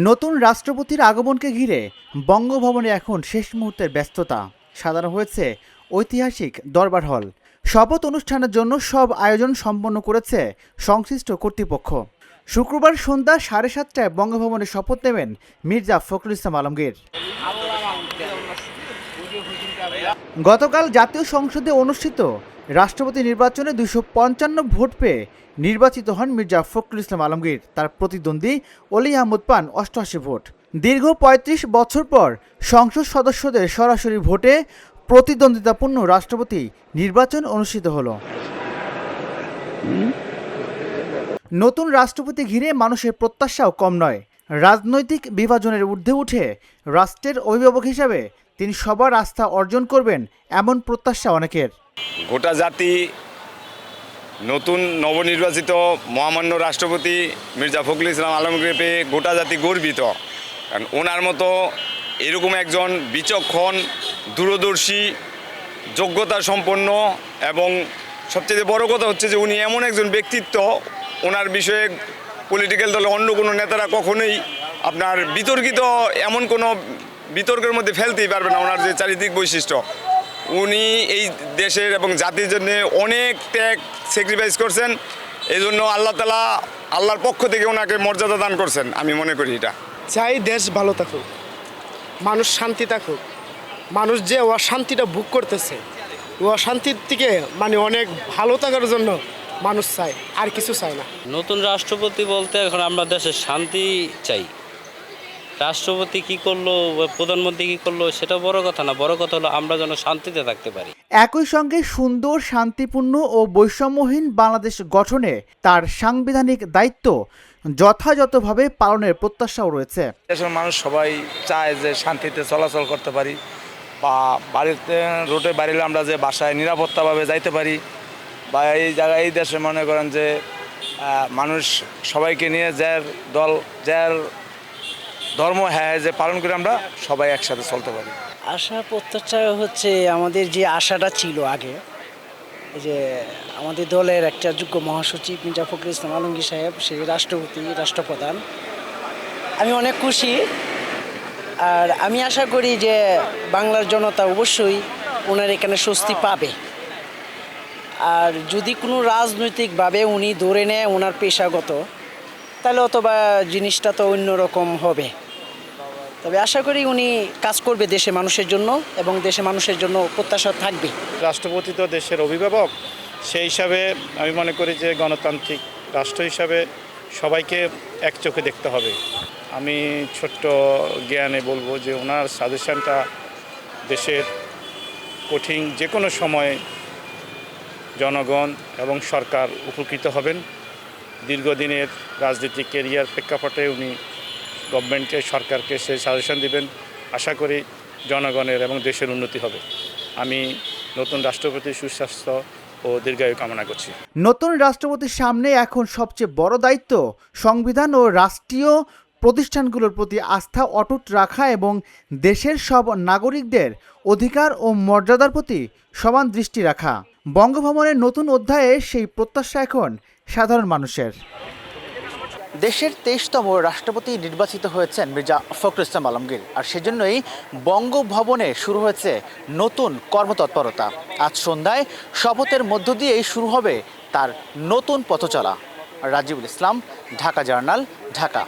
নতুন রাষ্ট্রপতির আগমনকে ঘিরে বঙ্গভবনে এখন শেষ মুহূর্তের ব্যস্ততা সাজানো হয়েছে ঐতিহাসিক দরবার হল। শপথ অনুষ্ঠানের জন্য সব আয়োজন সম্পন্ন করেছে সংশ্লিষ্ট কর্তৃপক্ষ। শুক্রবার সন্ধ্যা 7:30টায় বঙ্গভবনে শপথ নেবেন মির্জা ফখরুল ইসলাম আলমগীর। গতকাল জাতীয় সংসদে অনুষ্ঠিত রাষ্ট্রপতি নির্বাচনে 255 ভোট পেয়ে নির্বাচিত হন মির্জা ফখরুল ইসলাম আলমগীর। তার প্রতিদ্বন্দ্বী অলি আহমদ পান 88 ভোট। দীর্ঘ ৩৫ বছর পর সংসদ সদস্যদের সরাসরি ভোটে প্রতিদ্বন্দ্বিতাপূর্ণ রাষ্ট্রপতি নির্বাচন অনুষ্ঠিত হলো। নতুন রাষ্ট্রপতি ঘিরে মানুষের প্রত্যাশাও কম নয়। রাজনৈতিক বিভাজনের ঊর্ধ্বে উঠে রাষ্ট্রের অভিভাবক হিসাবে তিনি সবার আস্থা অর্জন করবেন এমন প্রত্যাশা অনেকের। গোটা জাতি নতুন নবনির্বাচিত মহামান্য রাষ্ট্রপতি মির্জা ফখরুল ইসলাম আলমগীর পেয়ে গোটা জাতি গর্বিত। কারণ ওনার মতো এরকম একজন বিচক্ষণ, দূরদর্শী, যোগ্যতা সম্পন্ন এবং সবচেয়ে বড় কথা হচ্ছে যে উনি এমন একজন ব্যক্তিত্ব, ওনার বিষয়ে পলিটিক্যাল দলে অন্য কোনো নেতারা কখনোই আপনার বিতর্কিত এমন কোনো বিতর্কের মধ্যে ফেলতেই পারবে না। ওনার যে চারিত্রিক বৈশিষ্ট্য, উনি এই দেশের এবং জাতির জন্য অনেক ত্যাগ স্যাক্রিফাইস করছেন। এই জন্য আল্লাহর পক্ষ থেকে ওনাকে মর্যাদা দান করছেন, আমি মনে করি। এটা চাই দেশ ভালো থাকুক, মানুষ শান্তি থাকুক। মানুষ যে অশান্তিটা ভোগ করতেছে, অশান্তির থেকে অনেক ভালো থাকার জন্য মানুষ চায়, আর কিছু চায় না। নতুন রাষ্ট্রপতি বলতে এখন আমরা দেশের শান্তি চাই। রাষ্ট্রপতি কি করলো, প্রধানমন্ত্রী কি করলো, সেটা বড় কথা না। বড় কথা হলো আমরা যেন শান্তিতে থাকতে পারি। একই সঙ্গে সুন্দর, শান্তিপূর্ণ ও বৈষম্যহীন বাংলাদেশ গঠনে তার সাংবিধানিক দায়িত্ব যথাযথভাবে পালনের প্রত্যাশাও রয়েছে। দেশের মানুষ সবাই চায় যে শান্তিতে চলাচল করতে পারি, বা বাড়িতে রোডে বাড়িলে আমরা যে বাসায় নিরাপত্তাভাবে যাইতে পারি, বা এই জায়গায় এই দেশে মনে করেন যে মানুষ সবাইকে নিয়ে যার দল যার ধর্ম যে পালন করে আমরা সবাই একসাথে চলতে পারি। আশা প্রত্যাশা হচ্ছে আমাদের যে আশাটা ছিল আগে, এই যে আমাদের দলের একটা যোগ্য মহাসচিব মির্জা ফখরুল ইসলাম আলমগীর সাহেব, সেই রাষ্ট্রপতি, রাষ্ট্রপ্রধান, আমি অনেক খুশি। আর আমি আশা করি যে বাংলার জনতা অবশ্যই ওনার এখানে স্বস্তি পাবে। আর যদি কোনো রাজনৈতিকভাবে উনি ধরে নেয় ওনার পেশাগত, তাহলে অথবা জিনিসটা তো অন্যরকম হবে। তবে আশা করি উনি কাজ করবে দেশে মানুষের জন্য, এবং দেশে মানুষের জন্য প্রত্যাশা থাকবে। রাষ্ট্রপতি তো দেশের অভিভাবক, সেই হিসাবে আমি মনে করি যে গণতান্ত্রিক রাষ্ট্র হিসাবে সবাইকে এক চোখে দেখতে হবে। আমি ছোট্ট জ্ঞানে বলবো যে ওনার সাজেশনটা দেশের কঠিন যে কোনো সময়ে জনগণ এবং সরকার উপকৃত হবেন। দীর্ঘদিনের রাজনৈতিক ক্যারিয়ার প্রেক্ষাপটে উনি গভর্নমেন্টকে, সরকারকে সেই সাজেশন দিবেন। আশা করি জনগণের এবং দেশের উন্নতি হবে। আমি নতুন রাষ্ট্রপতির সুস্বাস্থ্য ও দীর্ঘায়ু কামনা করছি। নতুন রাষ্ট্রপতির সামনে এখন সবচেয়ে বড় দায়িত্ব সংবিধান ও রাষ্ট্রীয় প্রতিষ্ঠানগুলোর প্রতি আস্থা অটুট রাখা এবং দেশের সব নাগরিকদের অধিকার ও মর্যাদার প্রতি সমান দৃষ্টি রাখা। বঙ্গভবনের নতুন অধ্যায়ে সেই প্রত্যাশা এখন সাধারণ মানুষের। দেশের 23তম রাষ্ট্রপতি নির্বাচিত হয়েছেন মির্জা ফখরুল ইসলাম আলমগীর, আর সেজন্যই বঙ্গভবনে শুরু হয়েছে নতুন কর্মতৎপরতা। আজ সন্ধ্যায় শপথের মধ্য দিয়েই শুরু হবে তার নতুন পথচলা। রাজিবুল ইসলাম, ঢাকা জার্নাল, ঢাকা।